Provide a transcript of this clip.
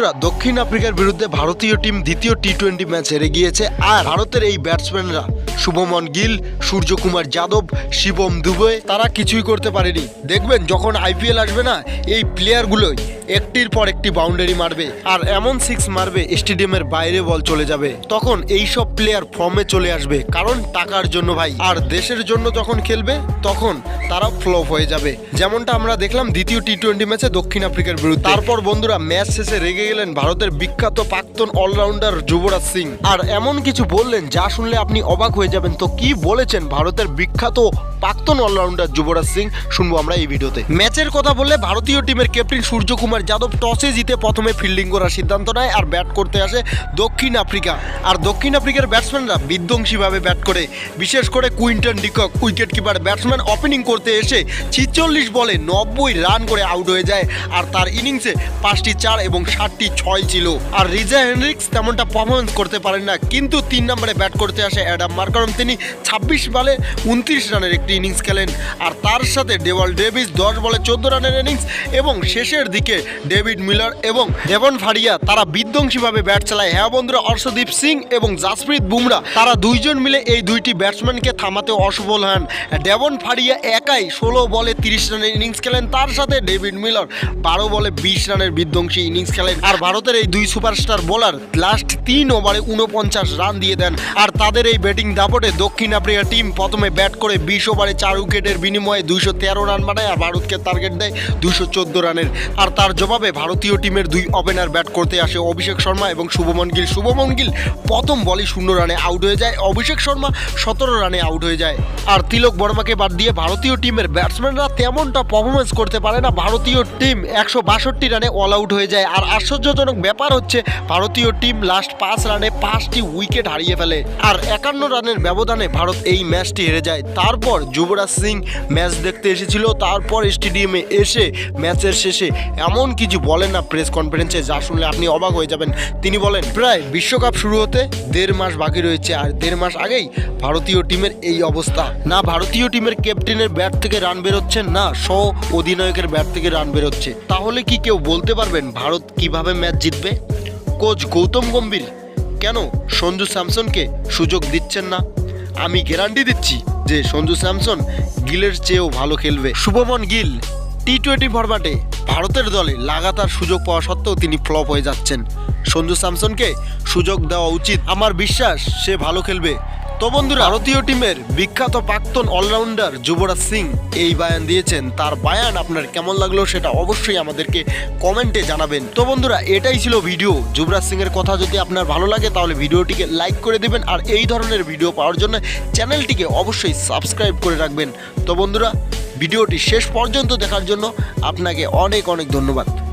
বন্ধুরা, দক্ষিণ আফ্রিকার বিরুদ্ধে ভারতীয় টিম দ্বিতীয় টি-20 ম্যাচ হেরে গিয়েছে। আর ভারতের এই ব্যাটসম্যানরা শুভমন গিল, সূর্যকুমার যাদব, শিবম দুবে তারা কিছুই করতে পারেনি। দেখবেন যখন আইপিএল আসবে না, এই প্লেয়ারগুলোই একটির পর একটি বাউন্ডারি মারবে আর এমন সিক্স মারবে স্টেডিয়ামের বাইরে বল চলে যাবে। তখন এই সব প্লেয়ার ফর্মে চলে আসবে, কারণ টাকার জন্য ভাই। আর দেশের জন্য যখন খেলবে তখন তারা ফ্লপ হয়ে যাবে, যেমনটা আমরা দেখলাম দ্বিতীয় টি-20 ম্যাচে দক্ষিণ আফ্রিকার বিরুদ্ধে। তারপর বন্ধুরা, ম্যাচ শেষে রেগে গেলেন ভারতের বিখ্যাত প্রাক্তন অলরাউন্ডার যুবরাজ সিং, আর এমন কিছু বললেন যা শুনলে আপনি অবাক হয়ে যাবেন। তো কি বলেছেন ভারতের বিখ্যাত প্রাক্তন অলরাউন্ডার যুবরাজ সিং, শুনবো আমরা এই ভিডিওতে। ম্যাচের কথা বললে ভারতীয় টিমের ক্যাপ্টেন সূর্যকুমার যাদব টসে জিতে প্রথমে ফিল্ডিং করার সিদ্ধান্ত নেয় আর ব্যাট করতে আসে দক্ষিণ আফ্রিকা। আর দক্ষিণ আফ্রিকার ব্যাটসম্যানরা বিধ্বংসীভাবে ব্যাট করে, বিশেষ করে Quinton de Kock wicket keeper batsman opening করতে এসে 46 বলে 90 রান করে আউট হয়ে যায়। আর তার ইনিংসে 5টি 4 এবং 7টি 6 ছিল। আর রিজা হেনরিক্স তেমনটা পারফরমেন্স করতে পারেন না, কিন্তু 3 নম্বরে ব্যাট করতে আসে অ্যাডাম মার্কারম। তিনি 26 বলে 29 রানের একটি ইনিংস খেলেন। আর তার সাথে ডেভাল ডেভিস 10 বলে 14 রানের ইনিংস, এবং শেষের দিকে ডেভিড মিলার এবং ডেভন ফারিয়া তারা বিধ্বংসীভাবে ব্যাট চালায়। হ্যাঁ বন্ধুরা, অর্শদীপ সিং এবং জাসপ্রীত বুমরা তারা দুইজন মিলে এই দুইটি ব্যাটসম্যানকে থামাতে অসফল হন। ডেভন ফারিয়া একাই 16 বলে 30 রানের ইনিংস খেলেন, তার সাথে ডেভিড মিলার 12 বলে 20 রানের বিধ্বংসী ইনিংস খেলেন। আর ভারতের এই দুই সুপারস্টার বোলার লাস্ট 3 ওভারে 49 রান দিয়ে দেন। আর তাদের এই ব্যাটিং দাপটে দক্ষিণ আফ্রিকা টিম প্রথমে ব্যাট করে 20 ওভারে 4 উইকেটের বিনিময়ে 213 রান বানায় আর ভারতকে টার্গেট দেয় 214 রানের। আর তার জবাবে ভারতীয় টিমের দুই ওপেনার ব্যাট করতে আসে অভিষেক শর্মা এবং শুভমন গিল। শুভমন গিল প্রথম বলই 0 রানে আউট হয়ে যায়, অভিষেক শর্মা 17 রানে আউট হয়ে যায়। আর তিলক বর্মাকে বাদ দিয়ে ভারতীয় টিমের ব্যাটসম্যানরা তেমনটা পারফরমেন্স করতে পারে না। ভারতীয় টিম 162 রানে অল আউট হয়ে যায়। আর আশ্চর্যজনক ব্যাপার হচ্ছে, ভারতীয় টিম লাস্ট 5 রানে 5টি উইকেট হারিয়ে ফেলে। আর 51 রানের ব্যবধানে ভারত এই ম্যাচটি হেরে যায়। তারপর যুবরাজ সিং ম্যাচ দেখতে এসেছিল, তারপর স্টেডিয়ামে এসে ম্যাচের শেষে এমন কিছু বলেন না প্রেস কনফারেন্সে, যা শুনলে আপনি অবাক হয়ে যাবেন। তিনি বলেন, প্রায় বিশ্বকাপ শুরু হতে 1.5 মাস বাকি রয়েছে, আর 1.5 মাস আগেই ভারতীয় টিমের এই অবস্থা। না ভারতীয় টিমের ক্যাপ্টেনের ব্যাট থেকে রান বেরোচ্ছে, না অধিনায়কের ব্যাট থেকে রান বেরোচ্ছে। তাহলে কি কেউ বলতে পারবেন ভারত কিভাবে ম্যাচ জিতবে? কোচ গৌতম গম্ভীর কেন সঞ্জু স্যামসনকে সুযোগ দিচ্ছেন না? আমি গ্যারান্টি দিচ্ছি যে সঞ্জু স্যামসন গিলের চেয়েও ভালো খেলবে। শুভমন গিল টি-20 ফরম্যাটে ভারতের দলে লাগাতার সুযোগ পাওয়া সত্ত্বেও তিনি ফ্লপ হয়ে যাচ্ছেন। সঞ্জু স্যামসনকে সুযোগ দেওয়া উচিত, আমার বিশ্বাস সে ভালো খেলবে। তো বন্ধুরা, ভারতীয় টিমের বিখ্যাত প্রাক্তন অলরাউন্ডার যুবরাজ সিং এই বায়ান দিয়েছেন। তার বায়ান আপনার কেমন লাগলো সেটা অবশ্যই আমাদেরকে কমেন্টে জানাবেন। তো বন্ধুরা, এটাই ছিল ভিডিও। যুবরাজ সিং এর কথা যদি আপনার ভালো লাগে তাহলে ভিডিওটিকে লাইক করে দেবেন, আর এই ধরনের ভিডিও পাওয়ার জন্য চ্যানেলটিকে অবশ্যই সাবস্ক্রাইব করে রাখবেন। তো বন্ধুরা, ভিডিওটি শেষ পর্যন্ত দেখার জন্য আপনাকে অনেক অনেক ধন্যবাদ।